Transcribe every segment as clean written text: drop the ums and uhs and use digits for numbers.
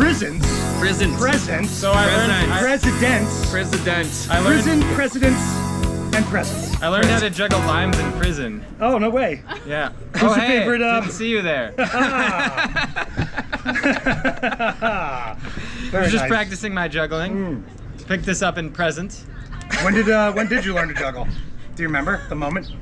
prisons. Prisons. Presents. So I learned Presidents. President. I learned Prison, presidents, and presents. I learned how to juggle limes in prison. Oh, no way. Yeah. Who's Oh, your hey, favorite, didn't see you there. I Very was just nice. practicing my juggling. Picked this up in present. When did you learn to juggle? Do you remember the moment?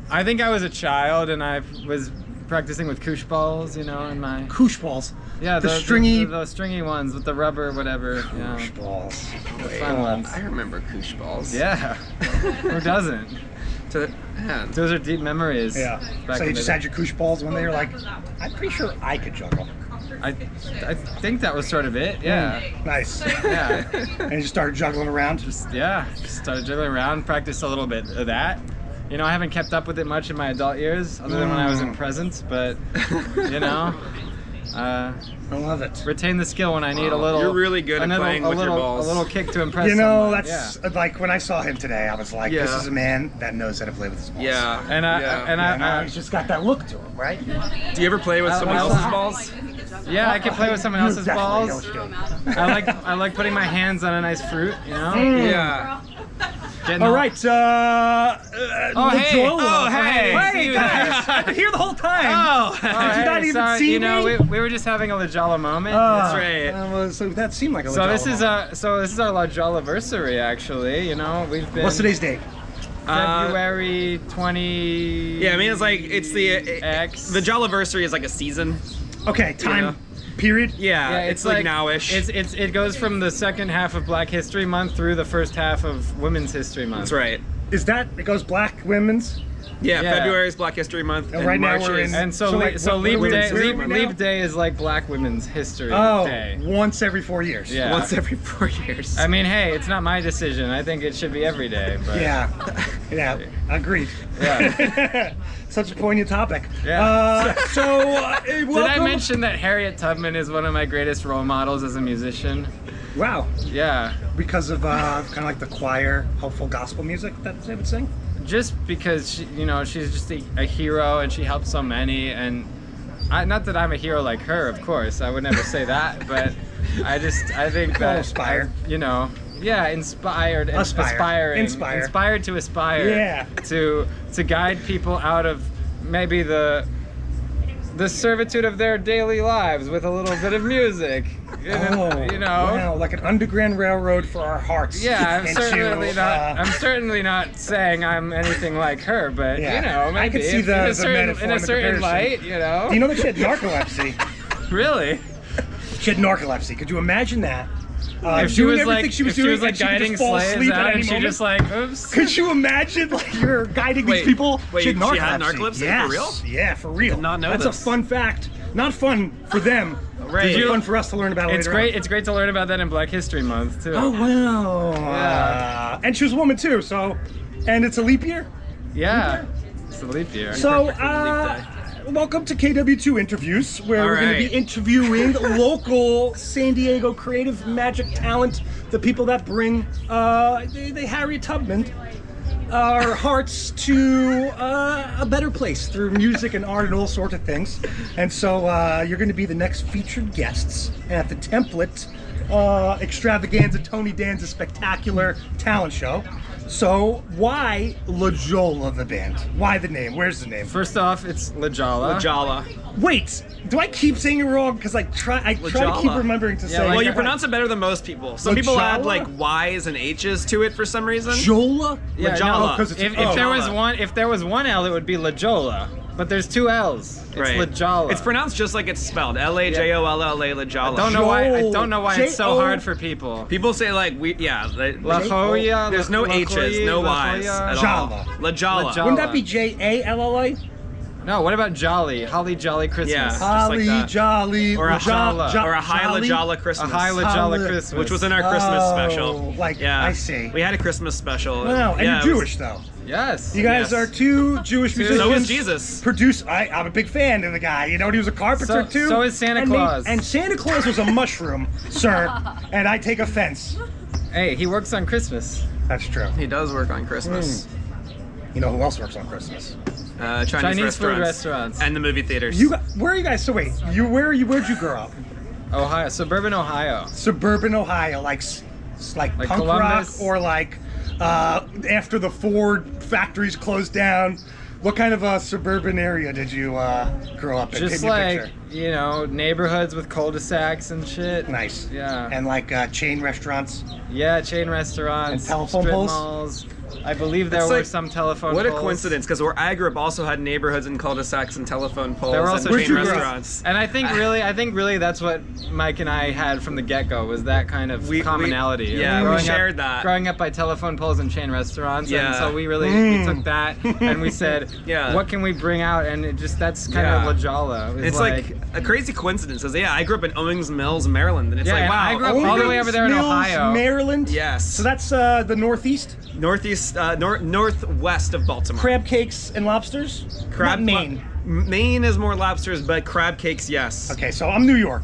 I think I was a child and I was practicing with koosh balls, you know, in my Koosh balls. yeah the stringy the stringy ones with the rubber, whatever. Koosh Yeah, balls. the fun ones. I remember koosh balls. Yeah, who doesn't? Man. Those are deep memories. Yeah. back So in you the just day. had your koosh balls one day. You're like, I'm pretty sure I could juggle. I think that was sort of it. Yeah. Nice. Yeah. And you just started juggling around. Just started juggling around, practiced a little bit of that. You know, I haven't kept up with it much in my adult years, other than when I was in present, but, you know, I love it. retain the skill when I need a little... You're really good at playing with your balls. A little kick to impress You know, someone. that's like when I saw him today, I was like, this Yeah. is a man that knows how to play with his balls. Yeah. And I He's just got that look to him, right? Do you ever play with someone else's balls? yeah, I can play with someone else's Exactly. balls. I like putting my hands on a nice fruit, you know? Yeah. Getting All right, Oh, hey. Jolla. Oh, hey. See Hey, you guys, there. I've been here the whole time. Oh, Did you not even sorry, see you know, me? we were just having a Lajolla moment. That's right. So that seemed like a So this Lajolla is moment. this is our Lajolla-versary, actually. You know, we've been What's today's date? February 20. Yeah, I mean, it's the X. the Jollaversary is like a season. Okay, time know. period. Yeah, it's like nowish. It goes from the second half of Black History Month through the first half of Women's History Month. That's right. Is that it goes Black Women's? Yeah, Yeah. February is Black History Month, And right now March we're is in- And so, So, like, what Leap are we Day, doing right now? Leap Day is like Black Women's History Oh, Day. once every 4 years. Yeah. once every 4 years. I mean, hey, it's not my decision. I think it should be every day. But Yeah. Yeah. Agreed. Yeah. Such a poignant topic. Yeah. Welcome. Did I mention that Harriet Tubman is one of my greatest role models as a musician? Wow. Yeah. Because of kind of like the choir, hopeful gospel music that they would sing. Just because she's just a hero and she helps so many, and not that I'm a hero like her, of course, I would never say that, but I think that aspire. Inspired and Aspire. aspiring, Inspire. inspired to aspire, Yeah. to guide people out of maybe the servitude of their daily lives with a little bit of music. You know. Wow, like an underground railroad for our hearts. Yeah, I'm And certainly to, not. I'm certainly not saying I'm anything like her, but Yeah. you know, maybe I can see in the a certain, metaphor in a and the certain comparison. light, you know. Do you know that she had narcolepsy? Really? She had narcolepsy. Could you imagine that? If she doing was everything like, she was if she doing, was like and she could guiding just fall slaves asleep at out, any and she moment? just like, oops. Could you imagine, like, you're guiding these Wait, people? wait, she had narcolepsy. she had narcolepsy? Yes. For real? Yeah, for real. Did not know That's this. a fun fact. Not fun for them. Right. But fun for us to learn about It's later great. on. It's great to learn about that in Black History Month too. Oh, wow. Yeah. And she was a woman, too, so... And it's a leap year? Yeah. It's a leap year. So, Perfect for the leap welcome to KW2 Interviews, where All we're going to right. be interviewing local San Diego creative magic talent, the people that bring the Harriet Tubman our hearts to a better place through music and art and all sorts of things. And so you're going to be the next featured guests at the Template Extravaganza Tony Danza Spectacular Talent Show. So why Lajolla The Band? Why the name? Where's the name? First off, it's Lajolla. Jolla. Wait, do I keep saying it wrong? Because I try to keep Lajolla. remembering to say. like Well, you that. pronounce it better than most people. Some people add Lajolla? like Y's and H's to it for some reason. Jolla? Yeah, Lajolla. no, 'cause it's- if oh. there was Jolla. if there was one L, it would be Lajolla. But there's two L's. It's Right. Lajolla. It's pronounced just like it's spelled. Lajolla, Lajolla. Don't know why. I don't know why it's so J-O- hard for people. People say like La Jolla. There's no H's, no Y's at all. Jolla. Lajolla. Lajolla. Wouldn't that be Jalla? No, what about Jolly? Holly Jolly Christmas. Yeah. Just Holly like that. Jolly. Or a Lajolla. Or a high Jolly? Lajolla Christmas. A high Lajolla Holly- Christmas. Which was in our Christmas Oh, special. like, yeah, I see. We had a Christmas special. Wow, and yeah, you're it was- Jewish, though. Yes. You guys Yes. are two Jewish musicians. So is Jesus. I'm a big fan of the guy. You know, he was a carpenter, So- too. so is Santa And Claus. And Santa Claus was a mushroom, sir. And I take offense. Hey, he works on Christmas. That's true. He does work on Christmas. You know who else works on Christmas? Chinese food restaurants. and the movie theaters. Where are you guys? So wait, where'd you grow up? Ohio, suburban Ohio. Suburban Ohio, like punk Columbus? rock, or like after the Ford factories closed down. What kind of a suburban area did you grow up in? Just Paint me a like, picture. you know, neighborhoods with cul-de-sacs and shit. Nice. Yeah. And like chain restaurants. Yeah, chain restaurants, And telephone strip poles? malls. I believe there It's were like- some telephone What a poles. coincidence, because where I grew up also had neighborhoods and cul-de-sacs and telephone poles There were and also chain Where'd you grow up? restaurants. And I think really that's what Mike and I had from the get-go, was that kind of commonality. yeah, we Growing shared up, that. Growing up by telephone poles and chain restaurants. And Yeah. so we we took that and we said, Yeah. what can we bring out? And it just, that's kind Yeah. of Lajolla. It's like a crazy coincidence, because I grew up in Owings Mills, Maryland, and it's Yeah, like, and wow. I grew up all the way over there in Mills, Ohio. Maryland. Yes. So that's the Northeast. Northeast, northwest of Baltimore. Crab cakes and lobsters. Not Maine. Maine is more lobsters, but crab cakes, yes. Okay, so I'm New York.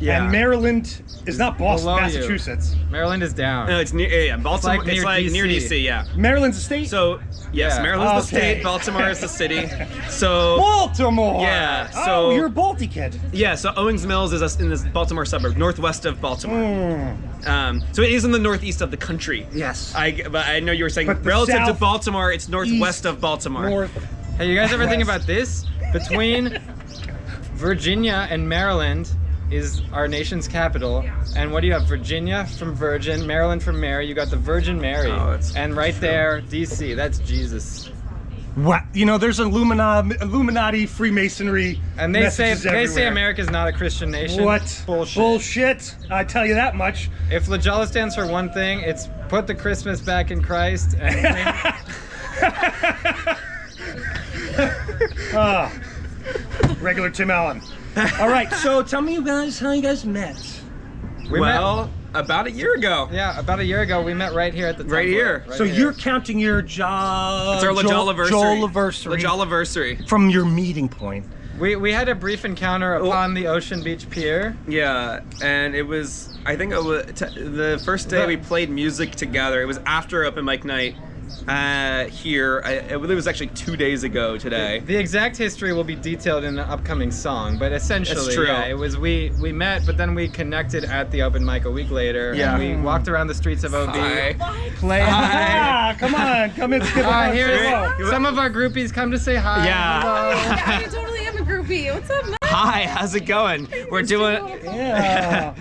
Yeah. And Maryland is not Boston, Below you. Massachusetts. Maryland is down. No, it's near. Yeah, Baltimore. like near It's like near DC. DC. Yeah. Maryland's a state. So yes, Yeah. Maryland's the Okay. state. Baltimore is the city. So Baltimore. Yeah, Oh, so- you're a Balti kid. yeah, so Owings Mills is in this Baltimore suburb, northwest of Baltimore. So it is in the northeast of the country. Yes. But I know you were saying But the relative to south, Baltimore, it's northwest east, of Baltimore. North. Hey, you guys ever think West. about this? Between Virginia and Maryland is our nation's capital. And what do you have? Virginia from Virgin, Maryland from Mary. You got the Virgin Mary. Oh, that's and right there, DC. That's Jesus. What? You know, there's Illuminati, Freemasonry. And they say messages everywhere. America's not a Christian nation. What? Bullshit. Bullshit. I tell you that much. If Lajolla stands for one thing, it's put the Christmas back in Christ and Regular Tim Allen. All right, so tell me, you guys, how you guys met. we met. About a year ago. Yeah, about a year ago, we met right here at the temple. Right here. So you're counting your job. It's our Lajolla-versary. Lajolla-versary. Lajolla-versary. From your meeting point. We had a brief encounter upon the Ocean Beach Pier. Yeah, and it was, I think it was the first day we played music together. It was after open mic night here. It was actually 2 days ago today. The exact history will be detailed in an upcoming song, but essentially, That's true. yeah, it was we met, but then we connected at the open mic a week later. Yeah. And we walked around the streets of OB. Hi. Played. Ah, come on, come in. Skip Here's some of our groupies come to say hi. Yeah. I totally am a groupie. What's up, Matt? Hi, how's it going? We're doing. Yeah.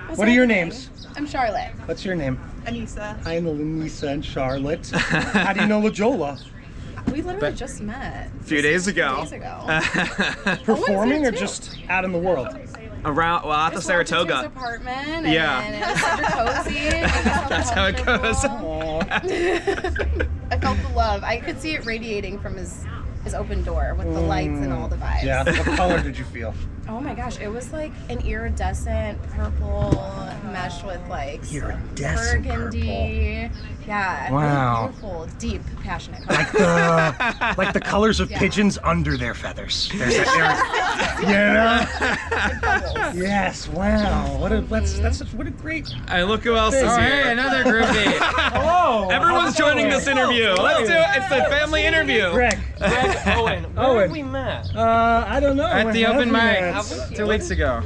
What's What are your happening? names? I'm Charlotte. What's your name? Anissa. I know Lisa and Charlotte. How do you know Lajolla? We literally just met. A few days ago. Performing or too. just out in the world? Around, well, at the Just walked into his Saratoga. apartment. And Yeah. then it was super cozy. and I felt That's how it goes. comfortable. I felt the love. I could see it radiating from his open door with the lights and all the vibes. Yeah. What color did you feel? Oh my gosh, it was like an iridescent purple meshed with like some Iridescent burgundy. Yeah. Wow. Really beautiful, deep, passionate color. Like the colors of pigeons under their feathers. There's that Yes. Wow. What a what a great. And look who else is Oh, here. hey, another groupie. Hello. Everyone's joining this interview. Let's do it. It's the family interview. Greg. Owen, where have we met? I don't know. At the open mic Have 2 weeks ago.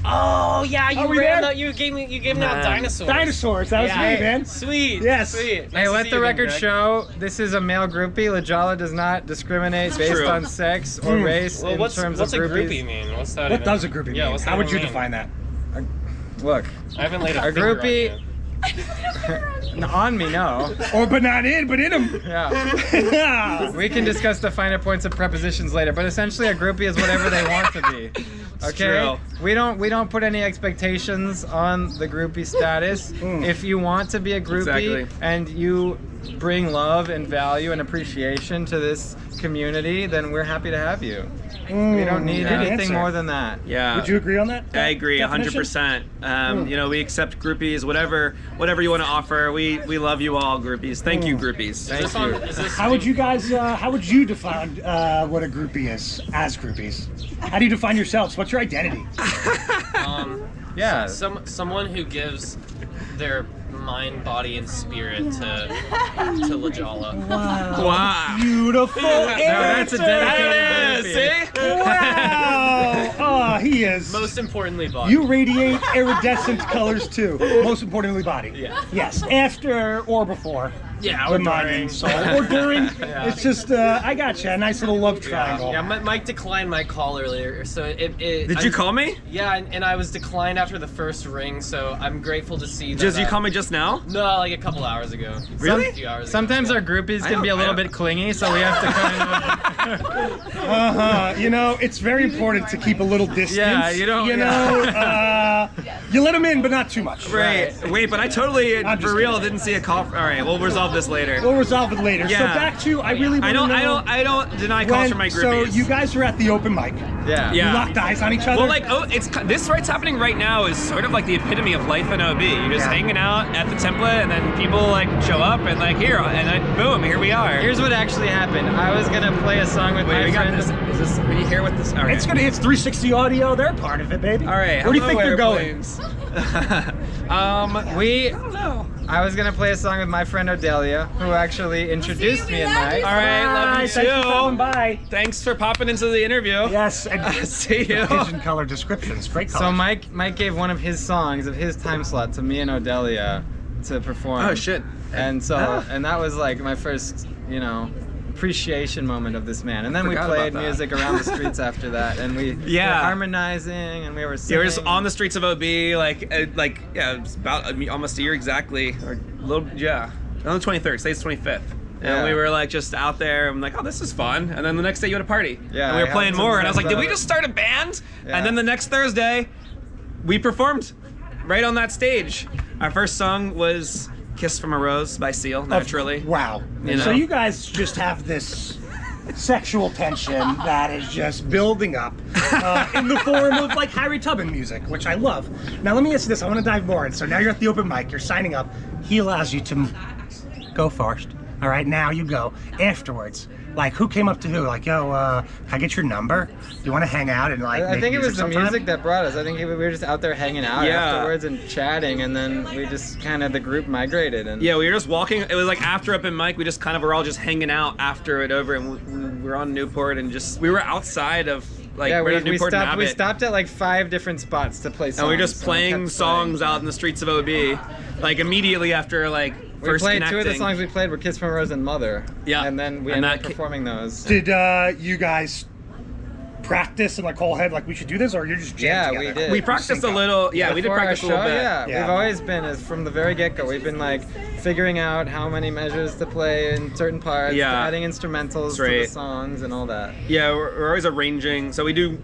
Oh yeah, you Are we ran there? you gave me out dinosaurs. Dinosaurs. That was Yeah. me, man. Sweet. Yes. Sweet. Hey, Nice let to see the you record again, Greg. show this is a male groupie. Lajolla does not discriminate based True. on sex or race Well, in what's terms what's of a groupies. groupie mean? What's that? What even- does a groupie Yeah, mean? what's that How would even you mean? define that? Look, I haven't laid a a finger on groupie you. on me, no. But not in, but in them. Yeah. We can discuss the finer points of prepositions later, but essentially a groupie is whatever they want to be. Okay? true. We don't put any expectations on the groupie status. If you want to be a groupie Exactly. and you bring love and value and appreciation to this community, then we're happy to have you. We don't need Good anything answer. more than that. Yeah. Would you agree on that? I agree, definition? 100%. You know, we accept groupies, whatever you want to offer. We love you all, groupies. Thank you, groupies. Is this How would you guys? How would you define what a groupie is as groupies? How do you define yourselves? What's your identity? Yeah. someone who gives their mind, body, and spirit to Lajolla. Wow. Wow. Beautiful that's a answer. dedicated See? Wow. Oh, he is. Most importantly, body. You radiate iridescent colors too. Most importantly, body. Yeah. Yes. After or before. Yeah, The or mind during. and soul. Or during. Yeah. It's just, I gotcha. A nice little love triangle. Yeah, Mike declined my call earlier, so it Did you call me? Yeah, and I was declined after the first ring, so I'm grateful to see that. Just you call me just now? No, like a couple hours ago. Really? A few hours ago. Sometimes our groupies can be a little bit clingy, so we have to kind of. You know, it's very important to keep a little distance. Yeah, you don't- You know, you let them in, but not too much. Right. Wait, but I totally, I'm just for real, kidding. didn't see a call. All right, we'll resolve this later. We'll resolve it later. So Yeah. back to, I really want to know. I don't deny calls from my So groupies. you guys are at the open mic. Yeah. Yeah. You locked eyes on each other. Well, like, it's this right's happening right now is sort of like the epitome of life in OB. You're just Yeah. hanging out at the template, and then people like show up and like here, and then boom, here we are. Here's what actually happened. I was gonna play a song with Wait, my we got friend. this. Is this? Can you hear what this? All right. It's 360 audio. They're part of it, baby. All right. Where do you think they're going? airplanes. We. I don't know. I was gonna play a song with my friend Odelia, who actually introduced me and Mike. All right, love you Thanks for stopping too. by. Thanks for popping into the interview. Yes, and See you. pigeon color descriptions. Great color. So Mike gave one of his songs of his time slot to me and Odelia to perform. Oh shit. And so Ah. and that was like my first, appreciation moment of this man. And then we Forgot played about that. music around the streets after that, and we Yeah. were harmonizing and we were Yeah, singing. we're just on the streets of OB, yeah, it's about almost a year exactly, or a little, yeah, on the 23rd, today's 25th. And Yeah. we were like just out there. I'm like, oh, this is fun. And then the next day you had a party. Yeah, And we I were playing had some more. And I was like, friends did we over. just start a band? Yeah. And then the next Thursday, we performed right on that stage. Our first song was "Kiss from a Rose" by Seal. Naturally. Wow. You know? So you guys just have this sexual tension that is just building up in the form of like Harry Tubman music, which I love. Now let me ask you this. I want to dive more in. So now you're at the open mic. You're signing up. He allows you to go first. All right, now you go. Afterwards, like who came up to who? Like, yo, can I get your number? Do you want to hang out and like? I make think it was the sometime? music that brought us. I think we were just out there hanging out Yeah. afterwards and chatting, and then we just kind of the group migrated. And Yeah, we were just walking. It was like after open mic, we just kind of were all just hanging out after it over, and we were on Newport, and just we were outside of like yeah, right we on Newport and we Abbott. stopped at like 5 different spots to play songs. And we were just so we playing kept songs playing. out in the streets of OB, like immediately after like We first played connecting. 2 of the songs we played were "Kiss from a Rose" and "Mother." Yeah. and then we And ended up that performing those. Did you guys practice and like call ahead like we should do this, or you're just Yeah, jamming we together? did. We practiced a little. Yeah, we did Before our practice a little show, bit. Yeah. Yeah. We've always been, as from the very get-go, we've been like figuring out how many measures to play in certain parts, Yeah. adding instrumentals to right. the songs and all that. Yeah, we're always arranging. So we do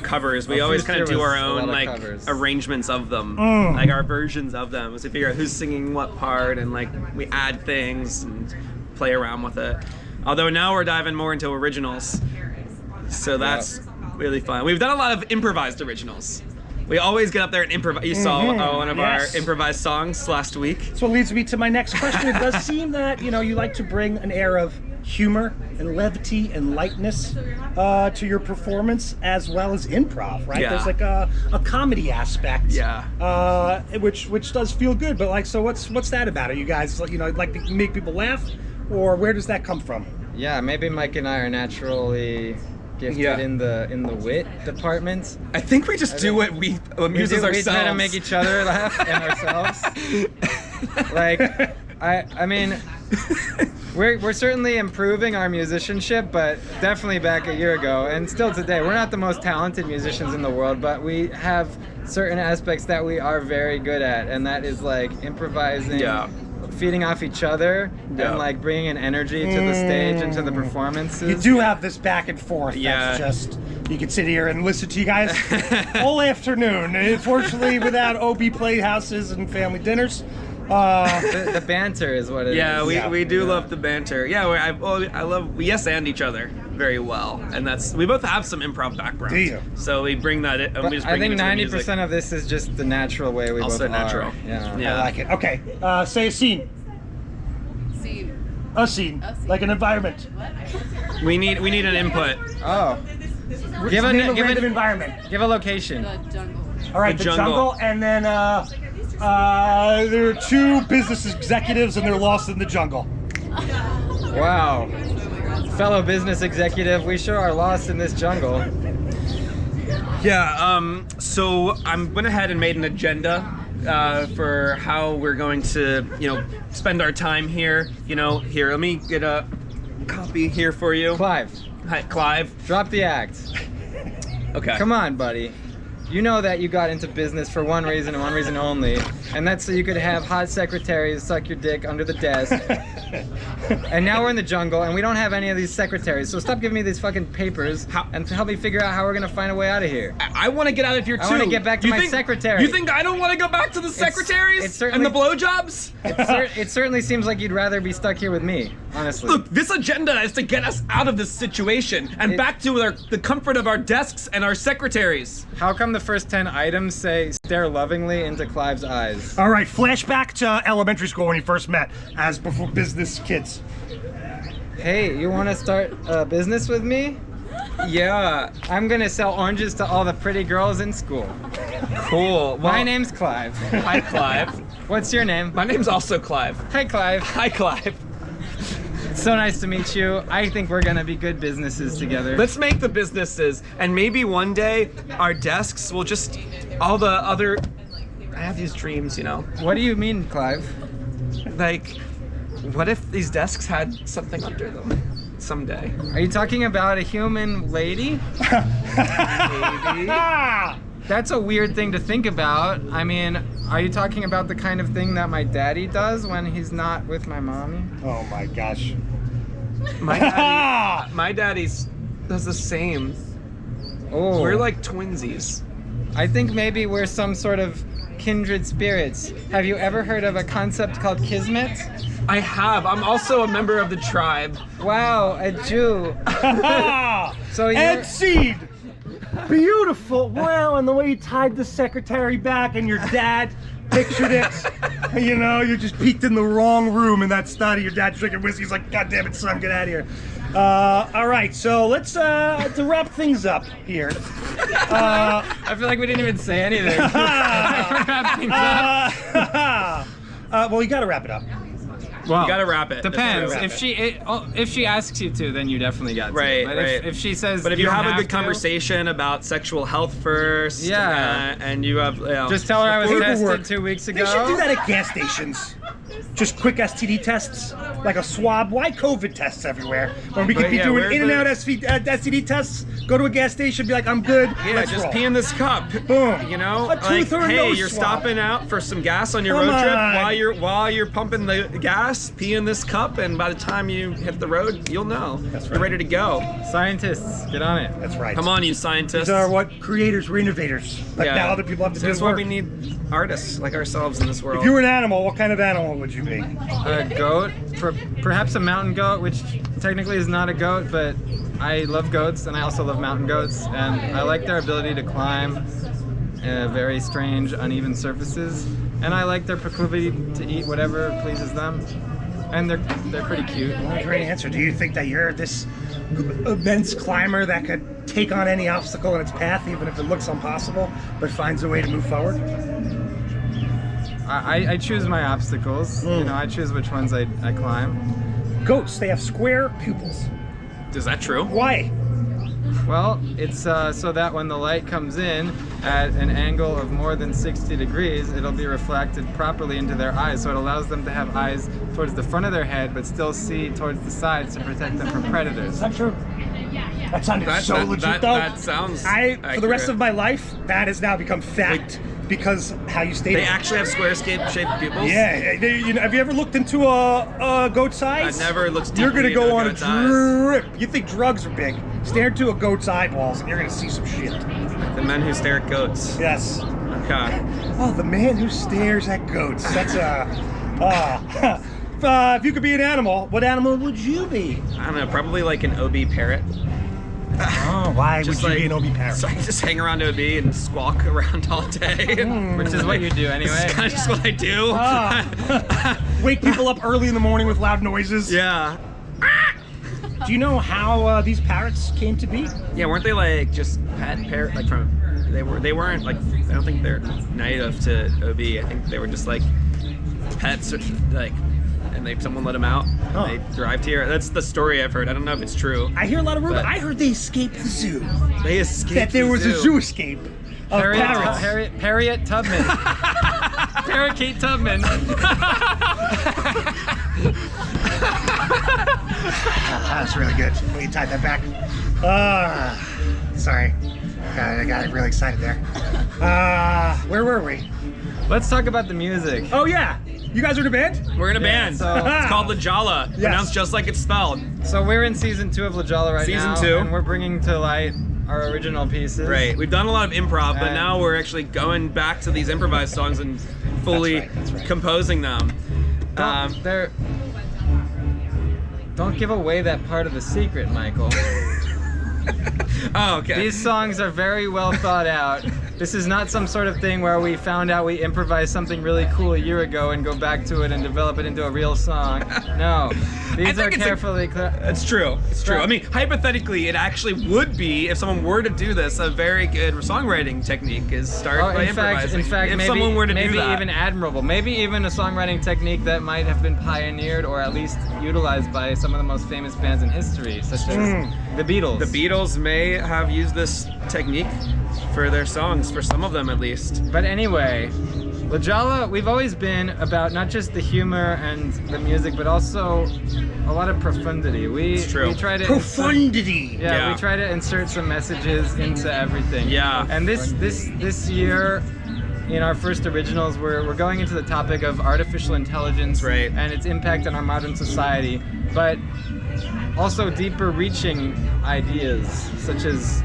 covers. We Our always first kind of year do our was a lot own of like covers. arrangements of them, Mm. like our versions of them. So we figure out who's singing what part, and like we add things and play around with it. Although now we're diving more into originals, so that's really fun. We've done a lot of improvised originals. We always get up there and improvise. You saw one of yes. our improvised songs last week. So it leads me to my next question. It does seem that you like to bring an air of humor and levity and lightness to your performance, as well as improv, right? Yeah. There's like a comedy aspect, Yeah. which does feel good. But like, so what's that about? Are you guys like to make people laugh, or where does that come from? Yeah, maybe Mike and I are naturally gifted Yeah. in the wit department. I think we just do what we amuse we ourselves. try to make each other laugh and ourselves. Like, I mean, we're certainly improving our musicianship, but definitely back a year ago and still today, we're not the most talented musicians in the world, but we have certain aspects that we are very good at, and that is like improvising. Yeah. Feeding off each other Yeah. and like bringing an energy to the stage and to the performances. You do have this back and forth. Yeah. That's just, you can sit here and listen to you guys all afternoon. Unfortunately, without OB playhouses and family dinners. The banter is what it is. Yeah, we do love the banter. Yeah, I love we yes and each other very well, and we both have some improv background. Do you? So we bring that in. And we just I bring think it into the music. 90% of this is just the natural way we Also both natural. are. Yeah. Yeah. I like it. Okay, say a scene. See, A scene. A scene. Like an environment. We need an input. Oh. Give Name a give random environment. give a location. the jungle. All right, The the jungle. jungle, and then They're two business executives and they're lost in the jungle. Wow. Fellow business executive, we sure are lost in this jungle. Yeah, so I went ahead and made an agenda for how we're going to, spend our time here. Here, let me get a copy here for you. Clive, Hi, Clive. drop the act. Okay. Come on, buddy. You know that you got into business for one reason and one reason only, and that's so you could have hot secretaries suck your dick under the desk. And now we're in the jungle, and we don't have any of these secretaries, so stop giving me these fucking papers and help me figure out how we're gonna find a way out of here. I want to get out of here too. I want to get back to my secretary. You think I don't want to go back to the secretaries it's certainly- and the blowjobs? It certainly seems like you'd rather be stuck here with me, honestly. Look, this agenda is to get us out of this situation and back to the comfort of our desks and our secretaries. How come the first 10 items say stare lovingly into Clive's eyes? All right, flashback to elementary school when you first met as before business kids. Hey, you want to start a business with me? Yeah, I'm gonna sell oranges to all the pretty girls in school. cool. Well, My name's Clive. Hi, Clive. What's your name? My name's also Clive. Hi, Clive. Hi, Clive. It's so nice to meet you. I think we're gonna be good businesses together. Let's make the businesses, and maybe one day our desks will just all the other. I have these dreams, What do you mean, Clive? Like, what if these desks had something under them someday? Are you talking about a human lady? Maybe. That's a weird thing to think about. I mean, are you talking about the kind of thing that my daddy does when he's not with my mommy? Oh my gosh. My daddy's does the same. Oh. We're like twinsies. I think maybe we're some sort of kindred spirits. Have you ever heard of a concept called kismet? I have. I'm also a member of the tribe. Wow, a Jew. So you're... And seed. Beautiful. Wow, and the way you tied the secretary back and your dad pictured it. You just peeked in the wrong room in that study. Your dad's drinking whiskey. He's like, God damn it, son, get out of here. All right, so let's to wrap things up here. I feel like we didn't even say anything. Wrap things up. Well, you got to wrap it up. Well, You gotta wrap it. Depends. Wrap If she asks you to, then you definitely got to. Right, But right. If she says, But if you don't have a good to, conversation about sexual health first, Yeah. and you have, just tell her I was Paperwork. tested 2 weeks They ago. should do that at gas stations. Just quick STD tests, like a swab. Why COVID tests everywhere? When we could But be yeah, doing where's in and the- out STD tests, go to a gas station, be like, I'm good. yeah, let's just roll. pee in this cup. Boom. A A tooth or a hey, nose you're swab. stopping out for some gas on your Come road trip. on. While you're pumping the gas, pee in this cup, and by the time you hit the road, you'll know. That's You're right. ready to go. Scientists, get on it. That's right. Come on, you scientists. These are what creators were innovators. But Yeah. now other people have to This do is the why work. we need artists like ourselves in this world. If you were an animal, what kind of animal would you be? A goat, perhaps a mountain goat, which technically is not a goat, but I love goats and I also love mountain goats, and I like their ability to climb very strange, uneven surfaces, and I like their proclivity to eat whatever pleases them, and they're pretty cute. Great answer. Do you think that you're this immense climber that could take on any obstacle in its path, even if it looks impossible, but finds a way to move forward? I choose my obstacles. I choose which ones I climb. Goats, they have square pupils. Is that true? Why? Well, it's so that when the light comes in at an angle of more than 60 degrees, it'll be reflected properly into their eyes. So it allows them to have eyes towards the front of their head, but still see towards the sides to protect them from predators. Is that true? That sounded so legit, though. That sounds for the rest accurate. of my life, that has now become fact because how you stated They it. actually have square-shaped pupils? Yeah, have you ever looked into a goat's eyes? I never looked You're gonna deeply go into a on a goat's eyes. drip. You think drugs are big? Stare into a goat's eyeballs, and you're gonna see some shit. The men who stare at goats. Yes. Okay. Oh, the man who stares at goats. That's if you could be an animal, what animal would you be? I don't know, probably like an OB parrot. Oh, why Just would you like- be an OB parrot? So I just hang around OB and squawk around all day. Which is what you do anyway. It's kind of just what I do. Wake people up early in the morning with loud noises. Yeah. Do you know how these parrots came to be? Yeah, weren't they like just pet parrot, like from they weren't like, I don't think they're native to OB. I think they were just like pets, or like, and someone let them out. Oh. And they thrived here. That's the story I've heard. I don't know if it's true. I hear a lot of rumors. But- I heard they escaped the zoo. They escaped. That there the was a zoo escape of parrots. Harriet Tubman. Parakeet Tubman. That's really good. Will you tie that back? Sorry. I got really excited there. Where were we? Let's talk about the music. Oh yeah, you guys are in a band? We're in a Yeah, band. so- It's called Lajolla, pronounced just like it's spelled. So we're in season 2 of Lajolla right now. Season 2. And we're bringing to light our original pieces. Right. We've done a lot of improv, but And- now we're actually going back to these improvised songs and fully That's right. composing them. Don't give away that part of the secret, Michael. Oh, okay. These songs are very well thought out. This is not some sort of thing where we found out we improvised something really cool a year ago and go back to it and develop it into a real song. No, these are carefully. It's true. It's true. I mean, hypothetically, it actually would be, if someone were to do this, a very good songwriting technique is start by improvising. In fact, if maybe, someone were to maybe do that. even admirable. Maybe even a songwriting technique that might have been pioneered or at least utilized by some of the most famous bands in history, such as the Beatles. The Beatles may have used this technique for their songs, for some of them at least. But anyway, Lajolla, we've always been about not just the humor and the music, but also a lot of profundity. It's true. We try to Profundity. Yeah. we try to insert some messages into everything. Yeah. And this year, in our first originals, we're going into the topic of artificial intelligence Right. and its impact on our modern society, but also deeper reaching ideas such as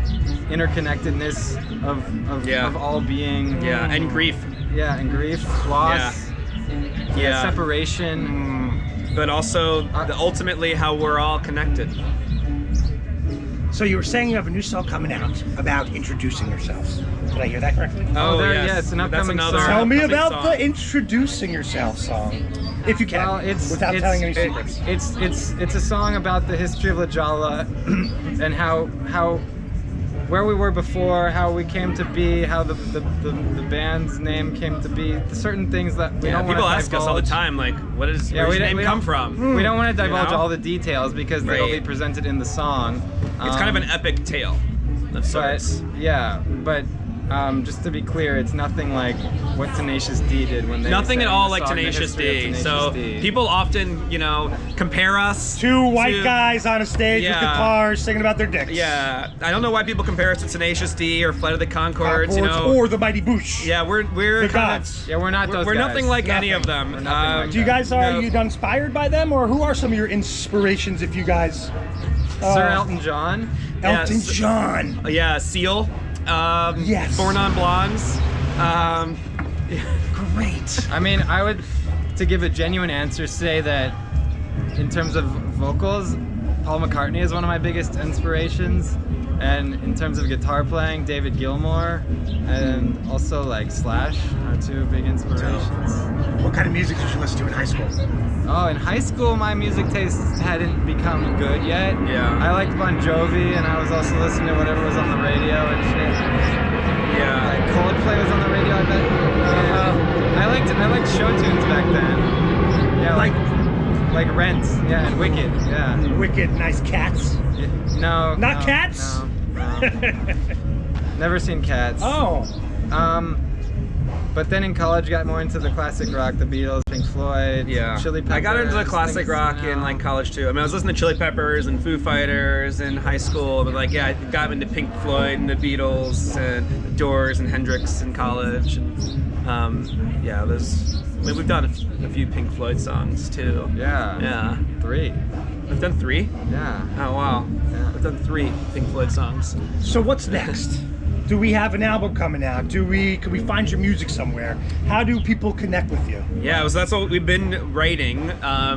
interconnectedness of all being. Yeah, and grief. Yeah, and grief, loss, Yeah. separation. But also, ultimately, how we're all connected. So you were saying you have a new song coming out about introducing yourselves. Did I hear that correctly? Oh, it's an That's upcoming another song. Tell me upcoming about song. the introducing yourself song, if you can, Well, without telling any secrets. It's a song about the history of Lajolla and how where we were before, how we came to be, how the band's name came to be, certain things that we don't want to People ask us all the divulge. time, like, where does your name come from? We don't want to divulge You know? all the details because they'll Right. be presented in the song. It's kind of an epic tale of sorts. But just to be clear, it's nothing like what Tenacious D did when they Nothing sang at all the like song, The Tenacious History of D. Tenacious So D. people often, compare us. Two white to- guys on a stage with Yeah. guitars singing about their dicks. Yeah, I don't know why people compare us to Tenacious D or Flight of the Conchords. Or the Mighty Boosh. Yeah, we're the kind gods. of Yeah, we're not those we're guys. nothing like any of them. We're nothing like Do you guys are No. you inspired by them, or who are some of your inspirations? If you guys, Sir Elton John. Elton Yes. John. Yeah, Seal. Yes. Born on Blondes. Great. I mean, I would, to give a genuine answer, say that in terms of vocals, Paul McCartney is one of my biggest inspirations. And in terms of guitar playing, David Gilmour and also like Slash are two big inspirations. What kind of music did you listen to in high school? Oh, in high school, my music tastes hadn't become good yet. Yeah. I liked Bon Jovi, and I was also listening to whatever was on the radio and shit. Yeah. Like Coldplay was on the radio, I bet. I liked show tunes back then. Yeah, like Rent, yeah, and Wicked, yeah. Wicked, nice Cats. No. Not no, Cats? No. Never seen Cats. Oh. But then in college, got more into the classic rock, the Beatles, Pink Floyd, Yeah. Chili Peppers. I got into the classic things, rock you in know. like college too. I mean, I was listening to Chili Peppers and Foo Fighters in high school, but like, yeah, I got into Pink Floyd and the Beatles and the Doors and Hendrix in college. And, yeah, we've done a few Pink Floyd songs too. Yeah. Yeah. 3. We've done 3? Yeah. Oh, wow. Yeah. We've done 3 Pink Floyd songs. So what's next? Do we have an album coming out? Can we find your music somewhere? How do people connect with you? Yeah, so that's what we've been writing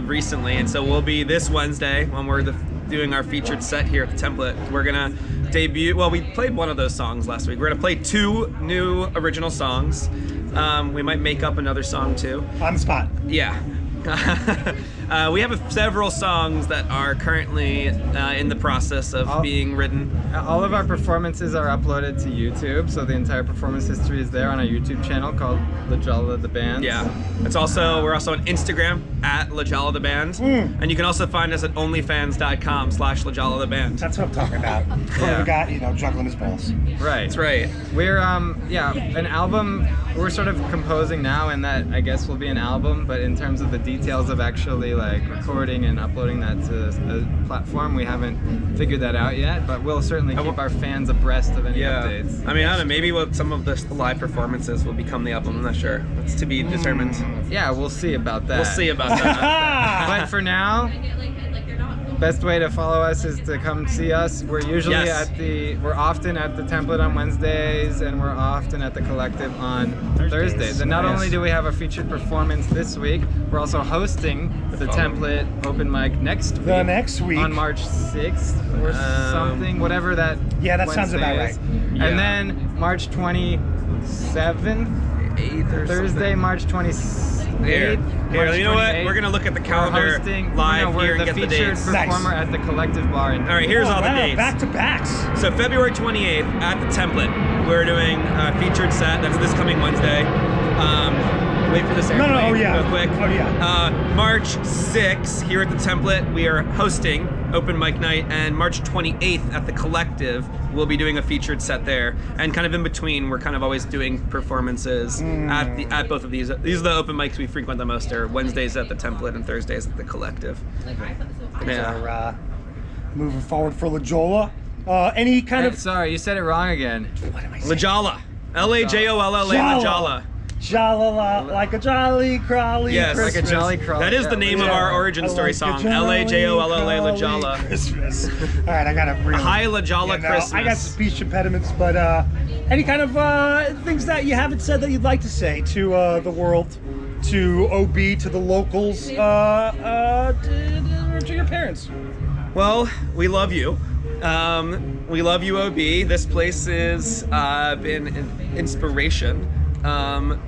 recently, and so we'll be this Wednesday when we're doing our featured set here at the Template. We're gonna debut. Well, we played one of those songs last week. We're gonna play 2 new original songs. We might make up another song too. On the spot. Yeah. We have several songs that are currently in the process of being written. All of our performances are uploaded to YouTube, so the entire performance history is there on our YouTube channel called Lajolla The Band. Yeah. We're also on Instagram at Lajolla The Band. And you can also find us at onlyfans.com/Lajolla The Band. That's what I'm talking about. Yeah. The guy, juggling his balls. Right. That's right. We're an album we're sort of composing now, and that I guess will be an album, but in terms of the details of actually like recording and uploading that to a platform, we haven't figured that out yet, but we'll certainly keep our fans abreast of any updates. I mean, I don't know, maybe some of the live performances will become the album. I'm not sure. That's to be determined. Yeah, we'll see about that. We'll see about that. But for now, best way to follow us is to come see us. We're usually we're often at the Template on Wednesdays, and we're often at the Collective on Thursdays. And not only do we have a featured performance this week, we're also hosting the Template open mic next week. The next week. On March 6th or something, whatever that Yeah, that Wednesday sounds about right. is. Yeah. And then March 27th, 8th or Thursday, something. March 28th. Here, March you know what? 28th. We're gonna look at the We're calendar hosting, live we're here and the get the featured dates. performer at the Collective Bar. All right, here's all the dates. Back to backs. So February 28th at the Template, we're doing a featured set. That's this coming Wednesday. Wait for this airplane real quick. Oh, yeah. March 6th here at the Template, we are hosting open mic night, and March 28th at the Collective, we'll be doing a featured set there. And kind of in between, we're kind of always doing performances at both of these. These are the open mics we frequent the most. Are Wednesdays at the Template and Thursdays at the Collective. So, moving forward for Lajolla. Any kind of Sorry, you said it wrong again. what am I saying? Lajolla. Lajolla. Lajolla. Jolla, like a jolly crawly Yes, Christmas. Like a jolly crawly. That is the name of our origin story song. Lajolla Lajolla. Christmas. All right, I gotta bring. Hi Lajolla Christmas. I got speech impediments, but any kind of things that you haven't said that you'd like to say to the world, to OB, to the locals, to your parents. Well, we love you. We love you, OB. This place has been an inspiration.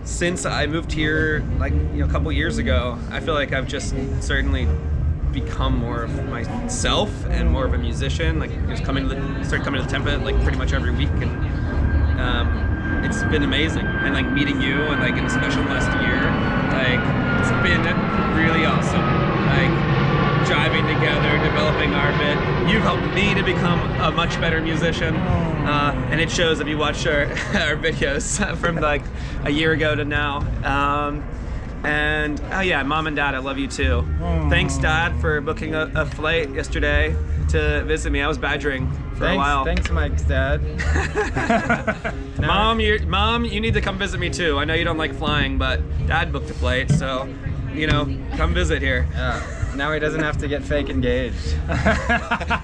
Since I moved here, a couple years ago, I feel like I've just certainly become more of myself and more of a musician. Started coming to the Template pretty much every week, and it's been amazing. And meeting you, and in especially last year, it's been really awesome. Driving together, developing our bit. You've helped me to become a much better musician, and it shows if you watch our videos from a year ago to now. And oh yeah, Mom and Dad, I love you too. Thanks, Dad, for booking a flight yesterday to visit me. I was badgering for a while. Thanks, Mike's dad. Mom, you need to come visit me too. I know you don't like flying, but Dad booked a flight, so come visit here. Yeah. Now he doesn't have to get fake engaged.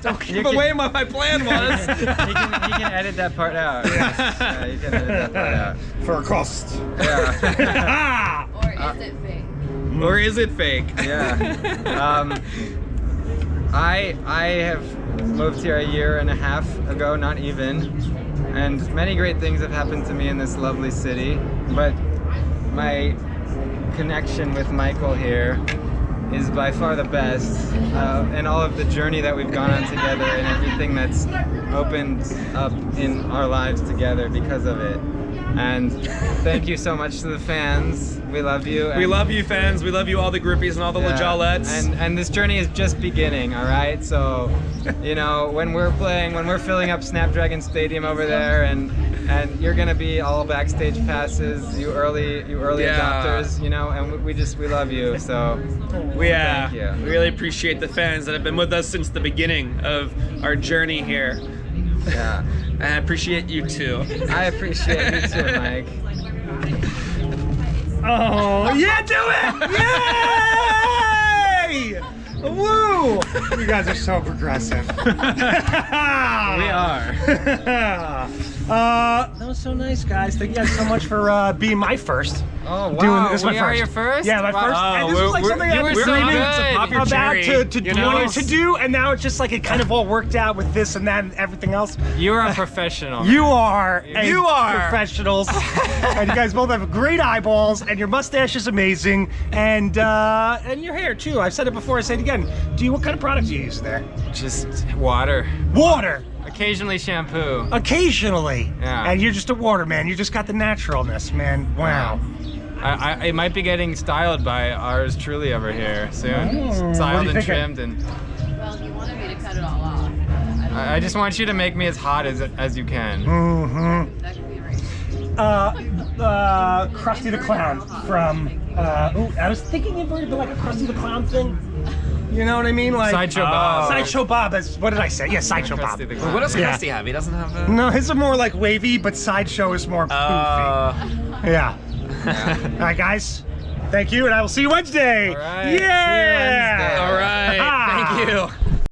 Don't give away what my plan was. He can edit that part out. Yeah, you can edit that part out. For a cost. Yeah. Or is it fake? Or is it fake? Yeah. I have moved here a year and a half ago, not even, and many great things have happened to me in this lovely city, but my connection with Michael here is by far the best, and all of the journey that we've gone on together and everything that's opened up in our lives together because of it. And thank you so much to the fans. We love you. We love you, fans. We love you, all the groupies and all the Lajollettes. And this journey is just beginning, all right? So, when we're filling up Snapdragon Stadium over there, and you're gonna be all backstage passes, you early adopters, and we love you. So, thank you. We really appreciate the fans that have been with us since the beginning of our journey here. Yeah. And I appreciate you too. I appreciate you too, Mike. Oh, yeah, do it! Yay! Woo! You guys are so progressive. We are. That was so nice, guys. Thank you guys so much for being my first. Oh, wow. Doing this We my are first. your first? Yeah, my Wow. first. And this was like something you were so dreaming good. about to do, and now it's just like it kind of all worked out with this and that and everything else. You're a professional. You are. You are. Professionals. And you guys both have great eyeballs, and your mustache is amazing, and your hair too. I've said it before. I say it again. What kind of product do you use there? Just water. Water. Occasionally shampoo. Occasionally. Yeah. And you're just a water man. You just got the naturalness, man. Wow. I might be getting styled by ours truly over here soon. What Styled are you and thinking? trimmed, and Well, you wanted me to cut it all off. I just want you to make me as hot as you can. Mm-hmm. That could be right. Krusty the Clown from. I was thinking it would be like a Krusty the Clown thing. You know what I mean? Like Sideshow Bob. Sideshow Bob. What did I say? Yeah, Sideshow Bob. Krusty the Well, Clown. what does Yeah. Krusty have? He doesn't have a... No, his are more like wavy, but Sideshow is more poofy. Yeah. All right, guys. Thank you, and I will see you Wednesday. All right. See you Yeah. Wednesday. All right. Thank you.